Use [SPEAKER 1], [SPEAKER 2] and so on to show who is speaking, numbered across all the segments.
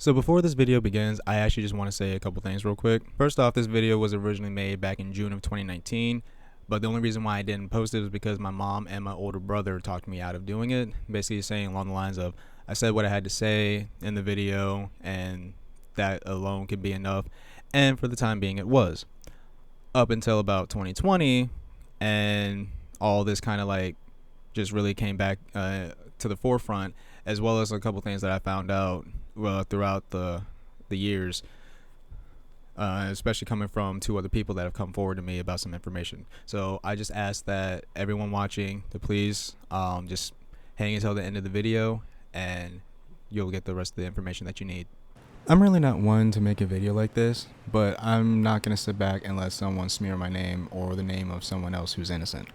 [SPEAKER 1] So before this video begins, I actually just want to say a couple things real quick. First off, this video was originally made back in June of 2019, but the only reason why I didn't post it was because my mom and my older brother talked me out of doing it, basically saying along the lines of, I said what I had to say in the video and that alone could be enough, and for the time being it was. Up until about 2020, and all this kind of like just really came back to the forefront, as well as a couple things that I found out throughout the years, especially coming from two other people that have come forward to me about some information. So I just ask that everyone watching to please just hang until the end of the video, and you'll get the rest of the information that you need. I'm really not one to make a video like this, but I'm not going to sit back and let someone smear my name or the name of someone else who's innocent.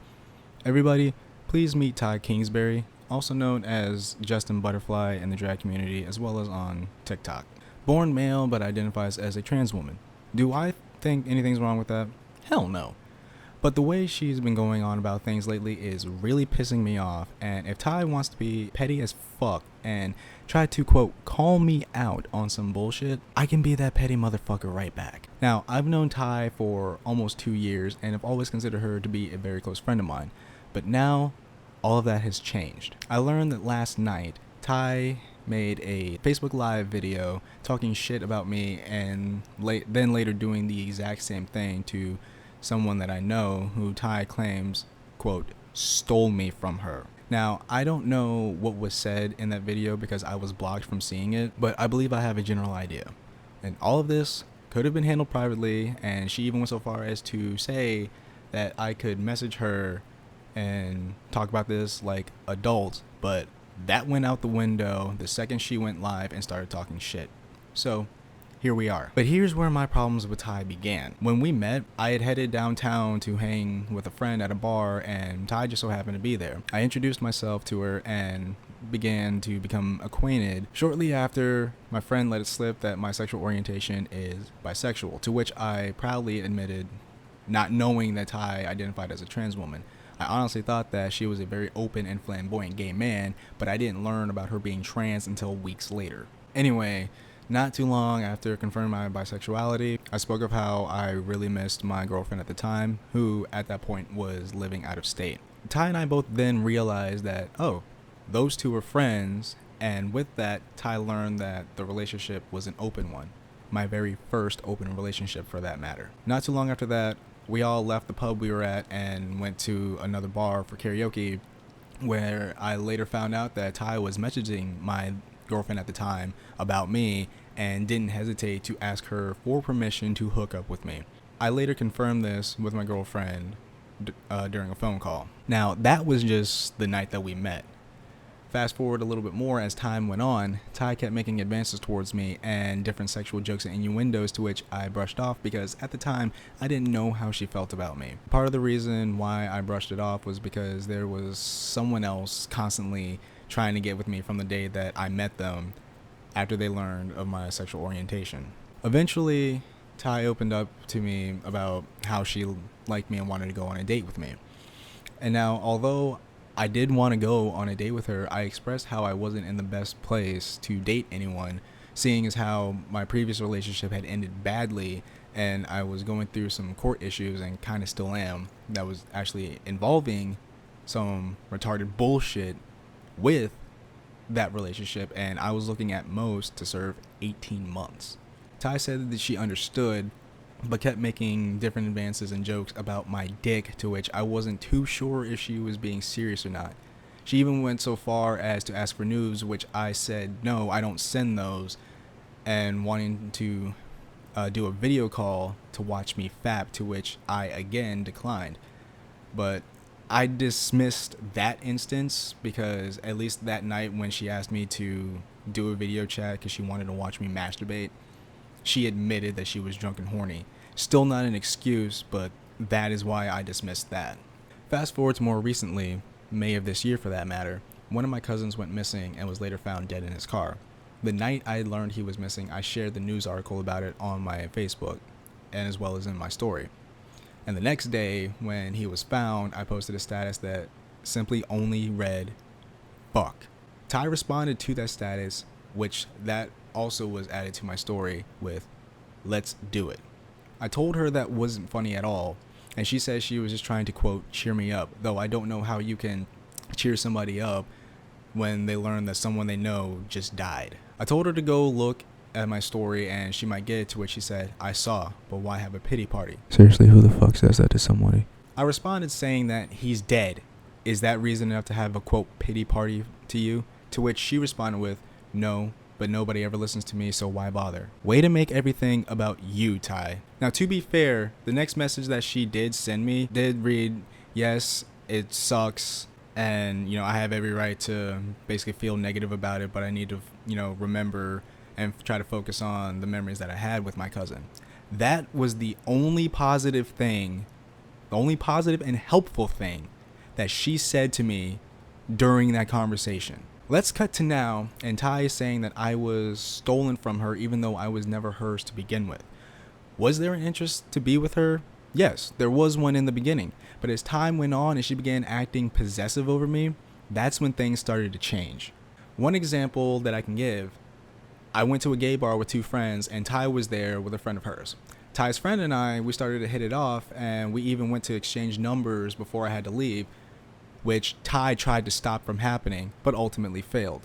[SPEAKER 1] Everybody, please meet Ty Kingsberry, also known as Jushtin Butterfly in the drag community as well as on TikTok. Born male but identifies as a trans woman. Do I think anything's wrong with that? Hell no. But the way she's been going on about things lately is really pissing me off, and if Ty wants to be petty as fuck and try to, quote, call me out on some bullshit, I can be that petty motherfucker right back. Now, I've known Ty for almost 2 years and have always considered her to be a very close friend of mine, but now all of that has changed. I learned that last night, Ty made a Facebook Live video talking shit about me and then later doing the exact same thing to someone that I know who Ty claims, quote, stole me from her. Now, I don't know what was said in that video because I was blocked from seeing it, but I believe I have a general idea. And all of this could have been handled privately, and she even went so far as to say that I could message her and talk about this like adults, but that went out the window the second she went live and started talking shit. So here we are. But here's where my problems with Ty began. When we met, I had headed downtown to hang with a friend at a bar, and Ty just so happened to be there. I introduced myself to her and began to become acquainted. Shortly after, my friend let it slip that my sexual orientation is bisexual, to which I proudly admitted, not knowing that Ty identified as a trans woman. I honestly thought that she was a very open and flamboyant gay man, but I didn't learn about her being trans until weeks later. Anyway, not too long after confirming my bisexuality, I spoke of how I really missed my girlfriend at the time, who at that point was living out of state. Ty and I both then realized that, oh, those two were friends, and with that, Ty learned that the relationship was an open one. My very first open relationship, for that matter. Not too long after that, we all left the pub we were at and went to another bar for karaoke, where I later found out that Ty was messaging my girlfriend at the time about me and didn't hesitate to ask her for permission to hook up with me. I later confirmed this with my girlfriend during a phone call. Now, that was just the night that we met. Fast forward a little bit more as time went on, Ty kept making advances towards me and different sexual jokes and innuendos, to which I brushed off because at the time I didn't know how she felt about me. Part of the reason why I brushed it off was because there was someone else constantly trying to get with me from the day that I met them after they learned of my sexual orientation. Eventually, Ty opened up to me about how she liked me and wanted to go on a date with me. And now, although I did want to go on a date with her, I expressed how I wasn't in the best place to date anyone, seeing as how my previous relationship had ended badly and I was going through some court issues, and kind of still am, that was actually involving some retarded bullshit with that relationship, and I was looking at most to serve 18 months. Ty said that she understood, but kept making different advances and jokes about my dick, to which I wasn't too sure if she was being serious or not. She even went so far as to ask for nudes, which I said, no, I don't send those, and wanting to do a video call to watch me fap, to which I again declined. But I dismissed that instance because at least that night when she asked me to do a video chat because she wanted to watch me masturbate, she admitted that she was drunk and horny. Still not an excuse, but that is why I dismissed that. Fast forward to more recently, May of this year for that matter, one of my cousins went missing and was later found dead in his car. The night I learned he was missing, I shared the news article about it on my Facebook, and as well as in my story. And the next day, when he was found, I posted a status that simply only read, fuck. Ty responded to that status, which that also was added to my story with, "Let's do it." I told her that wasn't funny at all, and she said she was just trying to, quote, cheer me up, though I don't know how you can cheer somebody up when they learn that someone they know just died. I told her to go look at my story and she might get it, to which she said, "I saw, but why have a pity party?"
[SPEAKER 2] Seriously, who the fuck says that to somebody?
[SPEAKER 1] I responded saying that he's dead. Is that reason enough to have a, quote, pity party to you? To which she responded with, "No, but nobody ever listens to me, so why bother?" Way to make everything about you, Ty. Now, to be fair, the next message that she did send me did read, "Yes, it sucks, and, I have every right to basically feel negative about it, but I need to, remember and try to focus on the memories that I had with my cousin." That was the only positive and helpful thing that she said to me during that conversation. Let's cut to now, and Ty is saying that I was stolen from her even though I was never hers to begin with. Was there an interest to be with her? Yes, there was one in the beginning, but as time went on and she began acting possessive over me, that's when things started to change. One example that I can give, I went to a gay bar with two friends and Ty was there with a friend of hers. Ty's friend and I, we started to hit it off and we even went to exchange numbers before I had to leave, which Ty tried to stop from happening, but ultimately failed.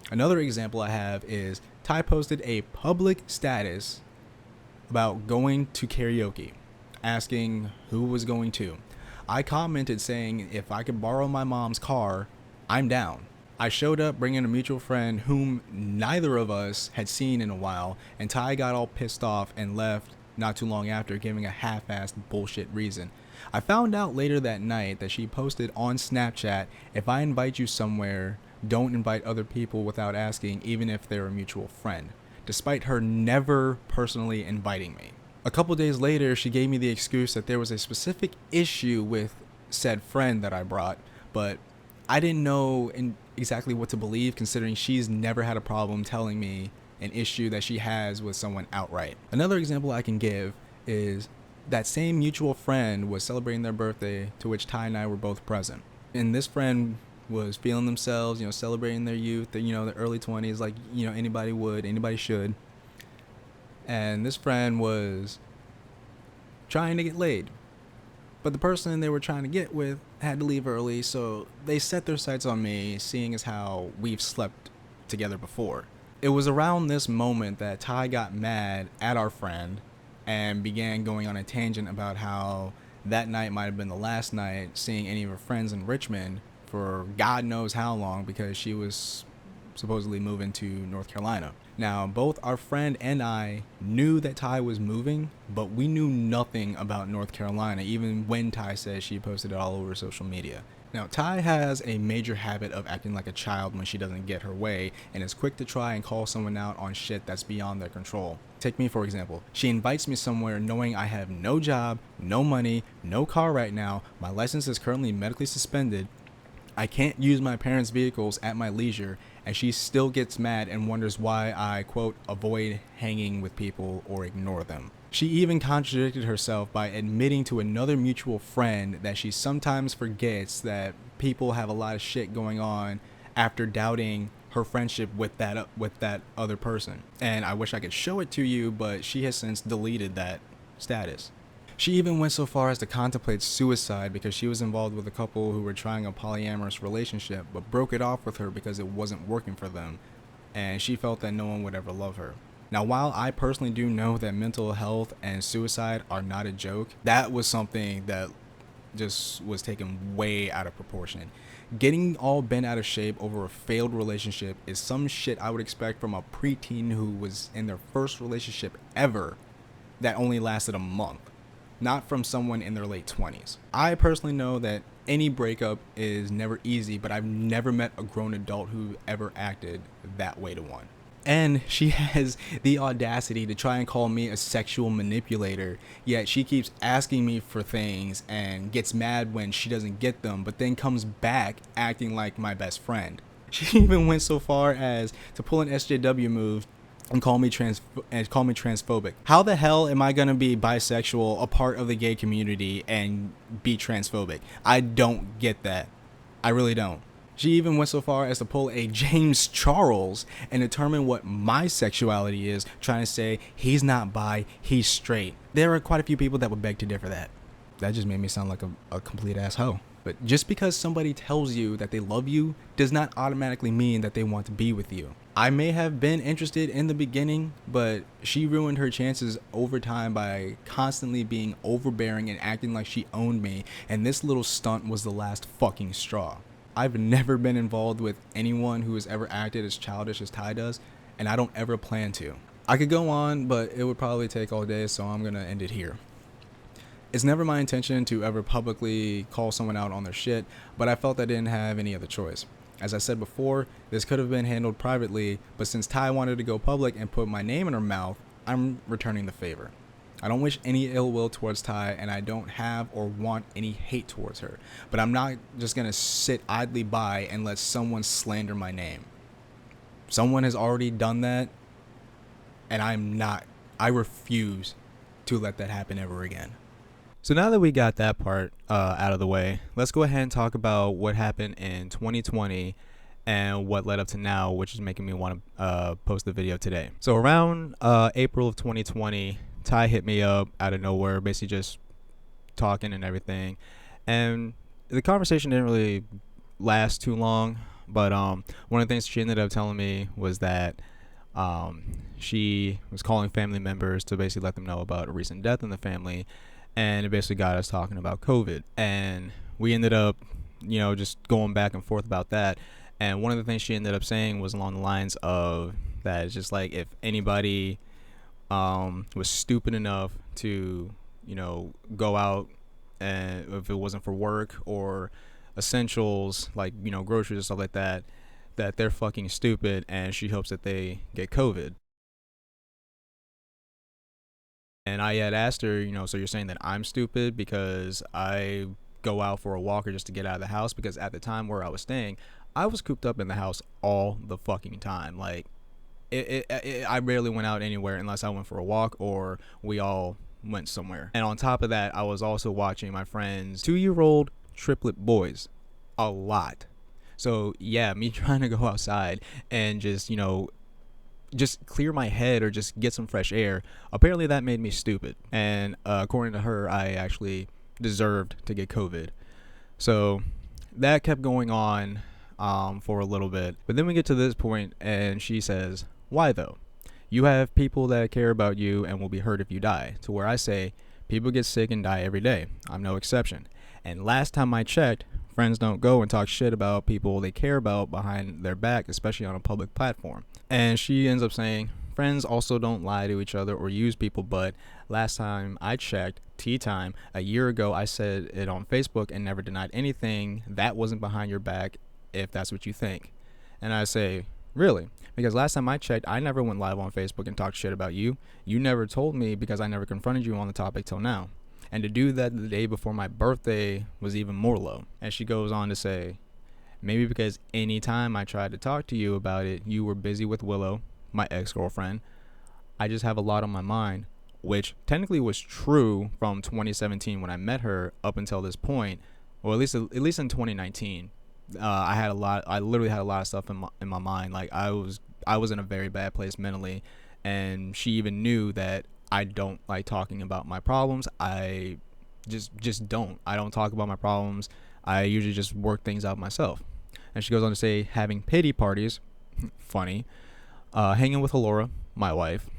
[SPEAKER 1] Another example I have is Ty posted a public status about going to karaoke, asking who was going to. I commented saying if I could borrow my mom's car, I'm down. I showed up bringing a mutual friend whom neither of us had seen in a while, and Ty got all pissed off and left not too long after, giving a half-assed bullshit reason. I found out later that night that she posted on Snapchat, "If I invite you somewhere, don't invite other people without asking, even if they're a mutual friend," despite her never personally inviting me. A couple days later, she gave me the excuse that there was a specific issue with said friend that I brought, but I didn't know exactly what to believe, considering she's never had a problem telling me an issue that she has with someone outright. Another example I can give is that same mutual friend was celebrating their birthday, to which Ty and I were both present. And this friend was feeling themselves, celebrating their youth, the early 20s, like, anybody should. And this friend was trying to get laid. But the person they were trying to get with had to leave early, so they set their sights on me, seeing as how we've slept together before. It was around this moment that Ty got mad at our friend and began going on a tangent about how that night might have been the last night seeing any of her friends in Richmond for God knows how long, because she was supposedly moving to North Carolina. Now, both our friend and I knew that Ty was moving, but we knew nothing about North Carolina, even when Ty says she posted it all over social media. Now, Ty has a major habit of acting like a child when she doesn't get her way, and is quick to try and call someone out on shit that's beyond their control. Take me for example. She invites me somewhere knowing I have no job, no money, no car right now, my license is currently medically suspended, I can't use my parents' vehicles at my leisure, and she still gets mad and wonders why I, quote, avoid hanging with people or ignore them. She even contradicted herself by admitting to another mutual friend that she sometimes forgets that people have a lot of shit going on after doubting her friendship with that other person. And I wish I could show it to you, but she has since deleted that status. She even went so far as to contemplate suicide because she was involved with a couple who were trying a polyamorous relationship but broke it off with her because it wasn't working for them, and she felt that no one would ever love her. Now, while I personally do know that mental health and suicide are not a joke, that was something that just was taken way out of proportion. Getting all bent out of shape over a failed relationship is some shit I would expect from a preteen who was in their first relationship ever that only lasted a month, not from someone in their late 20s. I personally know that any breakup is never easy, but I've never met a grown adult who ever acted that way to one. And she has the audacity to try and call me a sexual manipulator, yet she keeps asking me for things and gets mad when she doesn't get them, but then comes back acting like my best friend. She even went so far as to pull an SJW move and call me transphobic. How the hell am I gonna be bisexual, a part of the gay community, and be transphobic? I don't get that. I really don't. She even went so far as to pull a James Charles and determine what my sexuality is, trying to say he's not bi, he's straight. There are quite a few people that would beg to differ that. That just made me sound like a complete asshole. But just because somebody tells you that they love you does not automatically mean that they want to be with you. I may have been interested in the beginning, but she ruined her chances over time by constantly being overbearing and acting like she owned me, and this little stunt was the last fucking straw. I've never been involved with anyone who has ever acted as childish as Ty does, and I don't ever plan to. I could go on, but it would probably take all day, so I'm gonna end it here. It's never my intention to ever publicly call someone out on their shit, but I felt I didn't have any other choice. As I said before, this could have been handled privately, but since Ty wanted to go public and put my name in her mouth, I'm returning the favor. I don't wish any ill will towards Ty, and I don't have or want any hate towards her, but I'm not just gonna sit idly by and let someone slander my name. Someone has already done that, and I refuse to let that happen ever again. So now that we got that part out of the way, let's go ahead and talk about what happened in 2020 and what led up to now, which is making me want to post the video today. So around April of 2020, Ty hit me up out of nowhere, basically just talking and everything. And the conversation didn't really last too long, but one of the things she ended up telling me was that she was calling family members to basically let them know about a recent death in the family, and it basically got us talking about COVID. And we ended up, just going back and forth about that. And one of the things she ended up saying was along the lines of that it's just like if anybody was stupid enough to, go out, and if it wasn't for work or essentials like, groceries and stuff like that, that they're fucking stupid, and she hopes that they get COVID. And I had asked her, so you're saying that I'm stupid because I go out for a walk or just to get out of the house? Because at the time where I was staying, I was cooped up in the house all the fucking time. Like, I rarely went out anywhere unless I went for a walk or we all went somewhere. And on top of that, I was also watching my friends' 2-year-old triplet boys a lot. So yeah, me trying to go outside and just, just clear my head or just get some fresh air, apparently that made me stupid. And according to her, I actually deserved to get COVID. So that kept going on for a little bit. But then we get to this point and she says, why though? You have people that care about you and will be hurt if you die. To where I say, people get sick and die every day. I'm no exception. And last time I checked, friends don't go and talk shit about people they care about behind their back, especially on a public platform. And she ends up saying, friends also don't lie to each other or use people, but last time I checked, tea time, a year ago, I said it on Facebook and never denied anything. That wasn't behind your back, if that's what you think. And I say, really? Because last time I checked, I never went live on Facebook and talked shit about you. You never told me because I never confronted you on the topic till now. And to do that the day before my birthday was even more low. And she goes on to say, maybe because any time I tried to talk to you about it, you were busy with Willow, my ex-girlfriend. I just have a lot on my mind, which technically was true from 2017 when I met her up until this point, or at least in 2019. I literally had a lot of stuff in my mind. Like I was in a very bad place mentally, and she even knew that I don't like talking about my problems. I just don't. I don't talk about my problems. I usually just work things out myself. And she goes on to say, having pity parties, funny, hanging with Alora, my wife,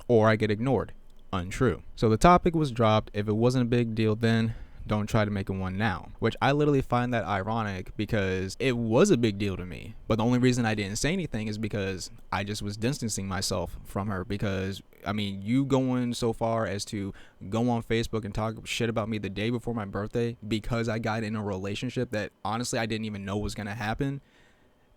[SPEAKER 1] or I get ignored, untrue. So the topic was dropped. If it wasn't a big deal then, don't try to make it one now. Which I literally find that ironic because it was a big deal to me. But the only reason I didn't say anything is because I just was distancing myself from her. Because, I mean, you going so far as to go on Facebook and talk shit about me the day before my birthday because I got in a relationship that honestly I didn't even know was going to happen.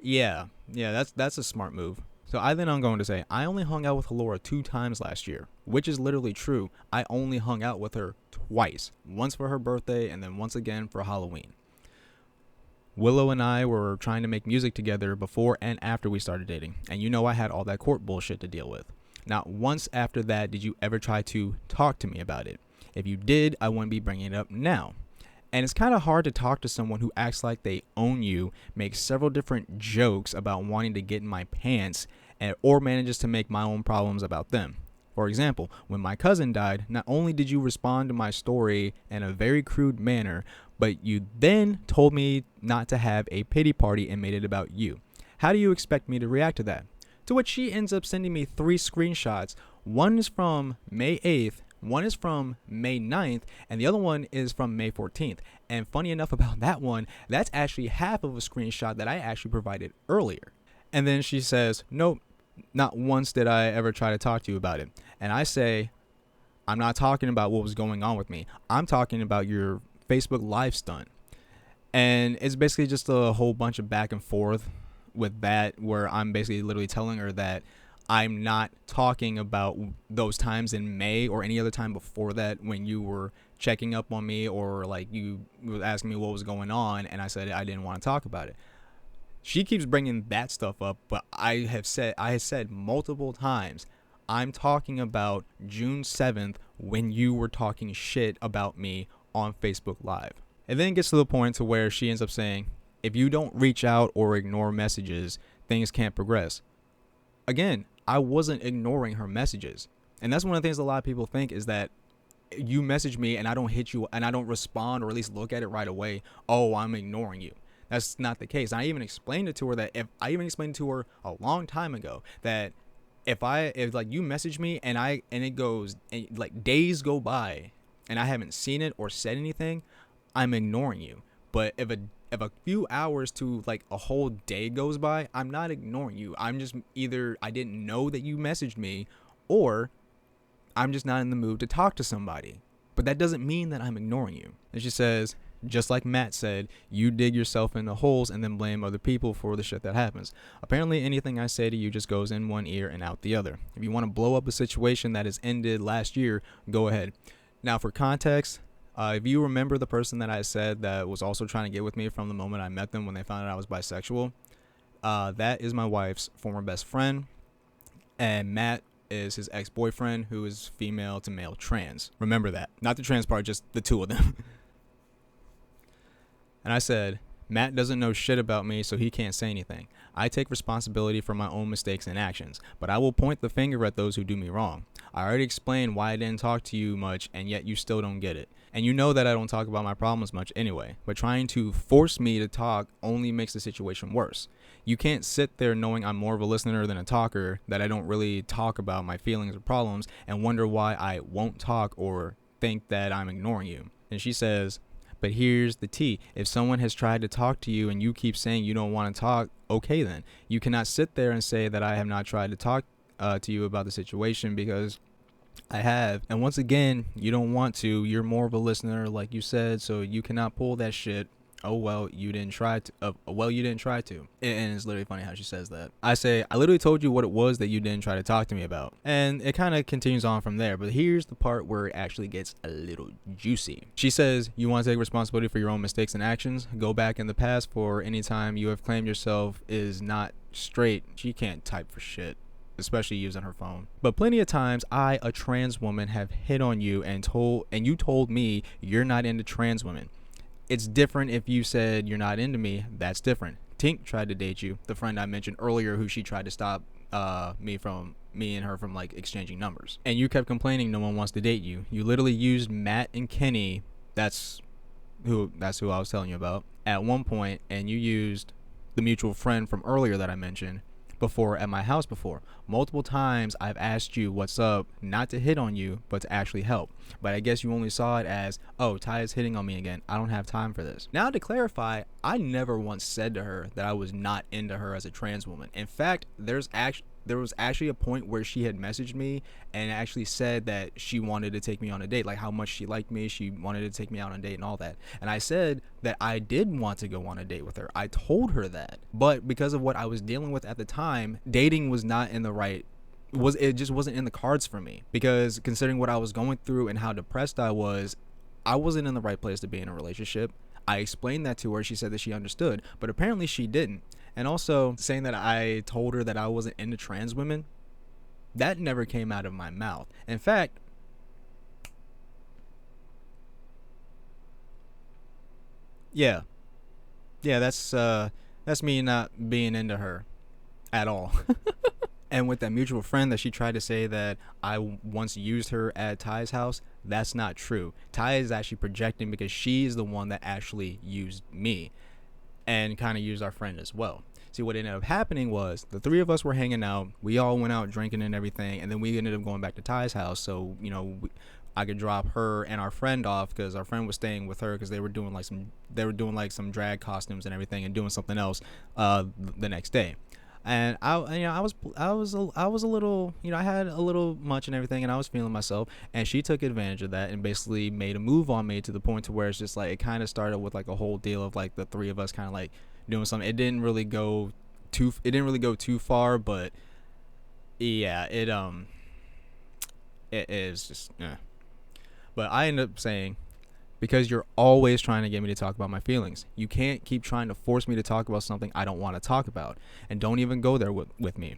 [SPEAKER 1] Yeah, that's a smart move. So I then I'm going to say, I only hung out with Laura 2 times last year, which is literally true. I only hung out with her twice, once for her birthday and then once again for Halloween. Willow and I were trying to make music together before and after we started dating, and I had all that court bullshit to deal with. Not once after that did you ever try to talk to me about it. If you did, I wouldn't be bringing it up now. And it's kind of hard to talk to someone who acts like they own you, makes several different jokes about wanting to get in my pants, or manages to make my own problems about them. For example, when my cousin died, not only did you respond to my story in a very crude manner, but you then told me not to have a pity party and made it about you. How do you expect me to react to that? To which she ends up sending me 3 screenshots. One is from May 8th, one is from May 9th, and the other one is from May 14th. And funny enough about that one, that's actually half of a screenshot that I actually provided earlier. And then she says, nope, not once did I ever try to talk to you about it. And I say, I'm not talking about what was going on with me. I'm talking about your Facebook Live stunt. And it's basically just a whole bunch of back and forth with that, where I'm basically literally telling her that I'm not talking about those times in May or any other time before that when you were checking up on me, or like you were asking me what was going on, and I said I didn't want to talk about it. She keeps bringing that stuff up, but I have said multiple times, I'm talking about June 7th when you were talking shit about me on Facebook Live. And then it gets to the point to where she ends up saying, if you don't reach out or ignore messages, things can't progress. Again, I wasn't ignoring her messages. And that's one of the things a lot of people think, is that you message me and I don't hit you and I don't respond or at least look at it right away. Oh, I'm ignoring you. That's not the case. I even explained it to her a long time ago that if like you message me and it goes and like days go by and I haven't seen it or said anything, I'm ignoring you. But if a few hours to like a whole day goes by, I'm not ignoring you. I'm just either I didn't know that you messaged me, or I'm just not in the mood to talk to somebody. But that doesn't mean that I'm ignoring you. And she says, just like Matt said, you dig yourself in the holes and then blame other people for the shit that happens. Apparently anything I say to you just goes in one ear and out the other. If you want to blow up a situation that has ended last year, go ahead. Now for context, if you remember the person that I said that was also trying to get with me from the moment I met them when they found out I was bisexual, that is my wife's former best friend, and Matt is his ex-boyfriend, who is female to male trans. Remember that. Not the trans part, just the two of them. And I said, Matt doesn't know shit about me, so he can't say anything. I take responsibility for my own mistakes and actions, but I will point the finger at those who do me wrong. I already explained why I didn't talk to you much, and yet you still don't get it. And you know that I don't talk about my problems much anyway, but trying to force me to talk only makes the situation worse. You can't sit there knowing I'm more of a listener than a talker, that I don't really talk about my feelings or problems, and wonder why I won't talk or think that I'm ignoring you. And she says, but here's the tea. If someone has tried to talk to you and you keep saying you don't want to talk, okay then. You cannot sit there and say that I have not tried to talk to you about the situation, because I have. And once again, you don't want to. You're more of a listener, like you said, so you cannot pull that shit. Oh, well, you didn't try to. You didn't try to. And it's literally funny how she says that. I say, I literally told you what it was that you didn't try to talk to me about. And it kind of continues on from there. But here's the part where it actually gets a little juicy. She says, you want to take responsibility for your own mistakes and actions? Go back in the past for any time you have claimed yourself is not straight. She can't type for shit, especially using her phone. But plenty of times I, a trans woman, have hit on you and you told me you're not into trans women. It's different if you said you're not into me. That's different. Tink tried to date you, the friend I mentioned earlier, who she tried to stop me and her from like exchanging numbers. And you kept complaining no one wants to date you. You literally used Matt and Kenny, that's who I was telling you about, at one point, and you used the mutual friend from earlier that I mentioned before at my house before. Multiple times I've asked you what's up, not to hit on you, but to actually help. But I guess you only saw it as, oh, Ty is hitting on me again. I don't have time for this. Now to clarify, I never once said to her that I was not into her as a trans woman. In fact, there was actually a point where she had messaged me and actually said that she wanted to take me on a date, like how much she liked me, she wanted to take me out on a date and all that. And I said that I did want to go on a date with her. I told her that. But because of what I was dealing with at the time, dating was not in the right, it just wasn't in the cards for me. Because considering what I was going through and how depressed I wasn't in the right place to be in a relationship. I explained that to her. She said that she understood, but apparently she didn't. And also saying that I told her that I wasn't into trans women, that never came out of my mouth. In fact, Yeah, yeah, that's me not being into her at all. And with that mutual friend that she tried to say that I once used her at Ty's house, that's not true. Ty is actually projecting because she's the one that actually used me and kind of used our friend as well. See, what ended up happening was the three of us were hanging out. We all went out drinking and everything, and then we ended up going back to Ty's house. So I could drop her and our friend off because our friend was staying with her because they were doing like some drag costumes and everything and doing something else the next day. And I was a little, I had a little much and everything, and I was feeling myself, and she took advantage of that and basically made a move on me to the point to where it's just like it kind of started with like a whole deal of like the three of us kind of like doing something. It didn't really go too far, but yeah, it is just yeah. But I ended up saying, because you're always trying to get me to talk about my feelings. You can't keep trying to force me to talk about something I don't want to talk about. And don't even go there with me.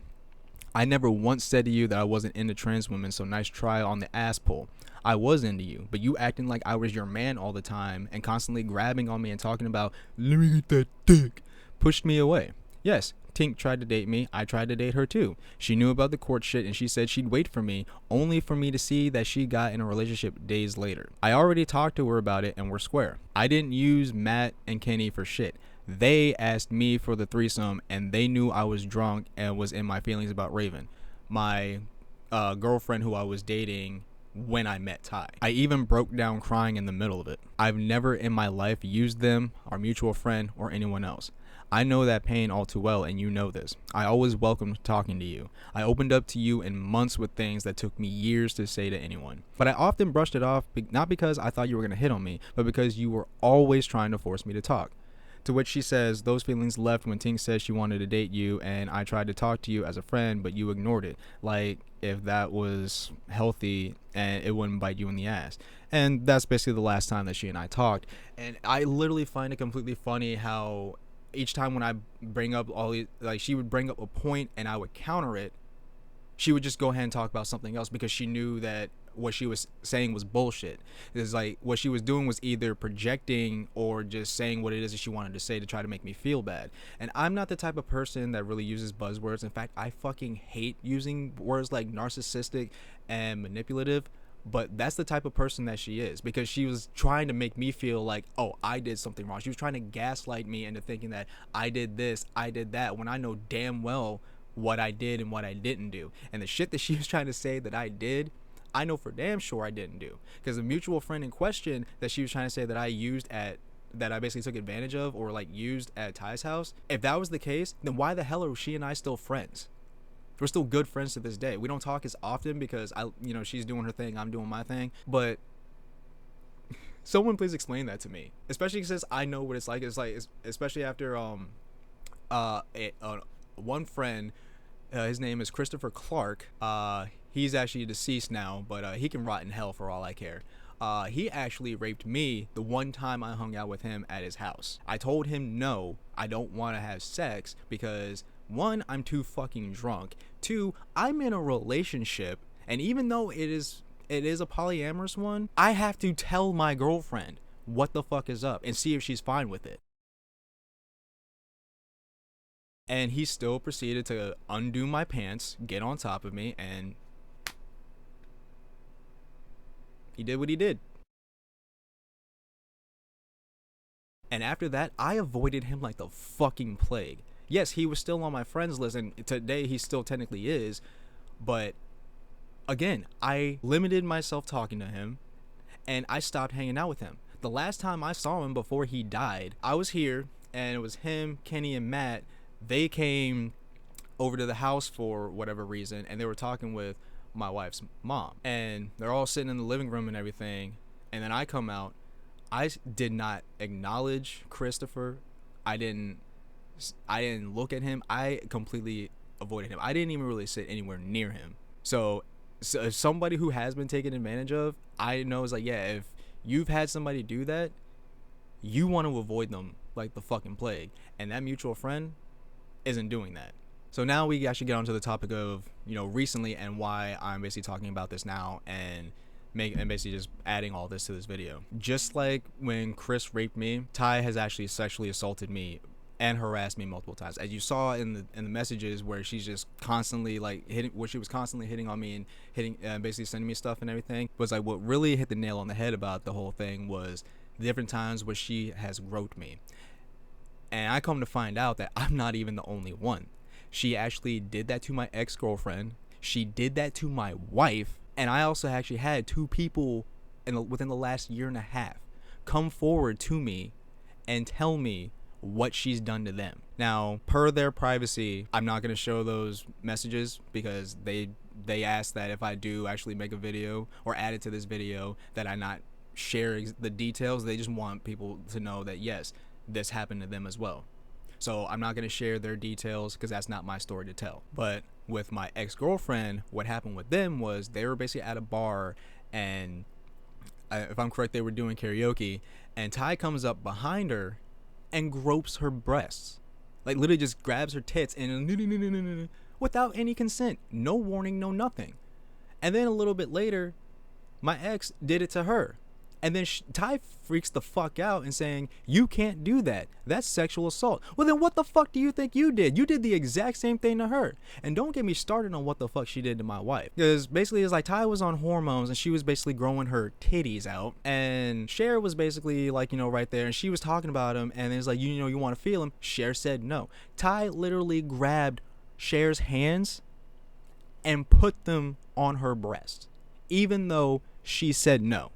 [SPEAKER 1] I never once said to you that I wasn't into trans women, so nice try on the ass pull. I was into you, but you acting like I was your man all the time and constantly grabbing on me and talking about, let me get that dick, pushed me away. Yes, Tink tried to date me. I tried to date her too. She knew about the court shit and she said she'd wait for me, only for me to see that she got in a relationship days later. I already talked to her about it and we're square. I didn't use Matt and Kenny for shit. They asked me for the threesome and they knew I was drunk and was in my feelings about Raven, my girlfriend who I was dating when I met Ty. I even broke down crying in the middle of it. I've never in my life used them, our mutual friend, or anyone else. I know that pain all too well, and you know this. I always welcomed talking to you. I opened up to you in months with things that took me years to say to anyone. But I often brushed it off, not because I thought you were going to hit on me, but because you were always trying to force me to talk. To which she says, those feelings left when Tink said she wanted to date you, and I tried to talk to you as a friend, but you ignored it. Like, if that was healthy and it wouldn't bite you in the ass. And that's basically the last time that she and I talked. And I literally find it completely funny how each time when I bring up all these, like, she would bring up a point and I would counter it, she would just go ahead and talk about something else because she knew that what she was saying was bullshit. It's like what she was doing was either projecting or just saying what it is that she wanted to say to try to make me feel bad. And I'm not the type of person that really uses buzzwords. In fact, I fucking hate using words like narcissistic and manipulative. But that's the type of person that she is, because she was trying to make me feel like, oh, I did something wrong. She was trying to gaslight me into thinking that I did this, I did that, when I know damn well what I did and what I didn't do. And the shit that she was trying to say that I did, I know for damn sure I didn't do. Because the mutual friend in question that she was trying to say that I basically took advantage of or like used at Ty's house, if that was the case, then why the hell are she and I still friends? We're still good friends to this day. We don't talk as often because she's doing her thing, I'm doing my thing. But someone please explain that to me, especially since I know what it's like. It's like, especially after one friend, his name is Christopher Clark. He's actually deceased now, but he can rot in hell for all I care. He actually raped me the one time I hung out with him at his house. I told him no, I don't want to have sex because, one, I'm too fucking drunk. Two, I'm in a relationship, and even though it is a polyamorous one, I have to tell my girlfriend what the fuck is up and see if she's fine with it. And he still proceeded to undo my pants, get on top of me, and he did what he did. And after that, I avoided him like the fucking plague. Yes, he was still on my friends list, and today he still technically is. But again, I limited myself talking to him, and I stopped hanging out with him. The last time I saw him before he died, I was here, and it was him, Kenny, and Matt. They came over to the house for whatever reason, and they were talking with my wife's mom. And they're all sitting in the living room and everything. And then I come out. I did not acknowledge Christopher. I didn't look at him. I completely avoided him. I didn't even really sit anywhere near him. So if somebody who has been taken advantage of, I know is like, yeah, if you've had somebody do that, you want to avoid them like the fucking plague. And that mutual friend isn't doing that. So now we actually get onto the topic of, recently and why I'm basically talking about this now. And and basically just adding all this to this video. Just like when Chris raped me, Ty has actually sexually assaulted me and harassed me multiple times, as you saw in the messages where she's just constantly like hitting, where she was constantly hitting on me and hitting, basically sending me stuff and everything. Was like what really hit the nail on the head about the whole thing was the different times where she has groped me. And I come to find out that I'm not even the only one. She actually did that to my ex-girlfriend. She did that to my wife. And I also actually had 2 people within the last year and a half come forward to me and tell me what she's done to them. Now, per their privacy, I'm not going to show those messages because they asked that if I do actually make a video or add it to this video, that I not share the details. They just want people to know that, yes, this happened to them as well. So I'm not going to share their details because that's not my story to tell. But with my ex-girlfriend, what happened with them was they were basically at a bar, and if I'm correct, they were doing karaoke, and Ty comes up behind her and gropes her breasts. Like literally just grabs her tits and without any consent. No warning, no nothing. And then a little bit later, my ex did it to her. And then Ty freaks the fuck out and saying, you can't do that. That's sexual assault. Well, then what the fuck do you think you did? You did the exact same thing to her. And don't get me started on what the fuck she did to my wife. Because basically it's like Ty was on hormones and she was basically growing her titties out. And Cher was basically like, right there. And she was talking about him. And it's like, you want to feel him. Cher said no. Ty literally grabbed Cher's hands and put them on her breast, even though she said no.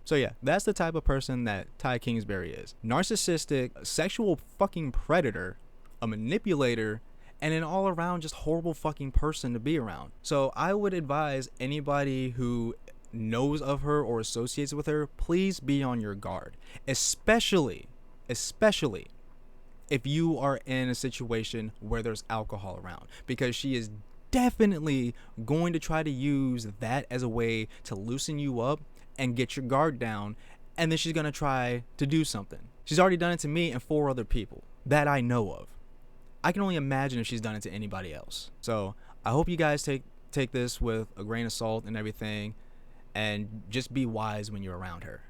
[SPEAKER 1] So yeah, that's the type of person that Ty Kingsberry is. Narcissistic, sexual fucking predator, a manipulator, and an all around just horrible fucking person to be around. So I would advise anybody who knows of her or associates with her, please be on your guard. Especially if you are in a situation where there's alcohol around, because she is definitely going to try to use that as a way to loosen you up and get your guard down, and then she's gonna try to do something. She's already done it to me and 4 other people that I know of. I can only imagine if she's done it to anybody else. So I hope you guys take this with a grain of salt and everything, and just be wise when you're around her.